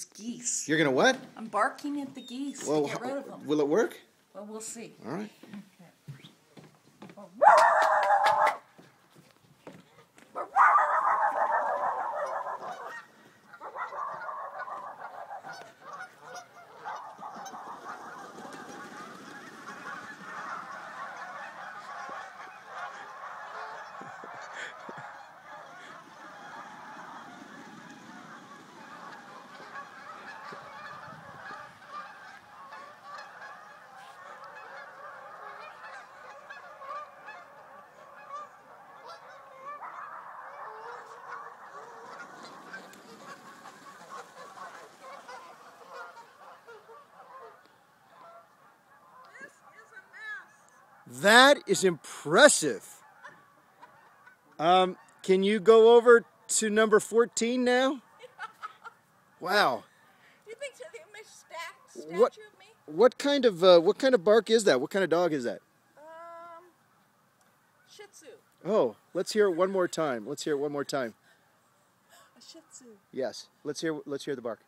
Geese. You're gonna what? I'm barking at the geese to get rid of them. Will it work? Well, we'll see. All right. That is impressive. Can you go over to number 14 now? Wow. You think they made statue of me? What kind of bark is that? What kind of dog is that? Shitzu. Oh, let's hear it one more time. Let's hear it one more time. A Shitzu. Yes. Let's hear the bark.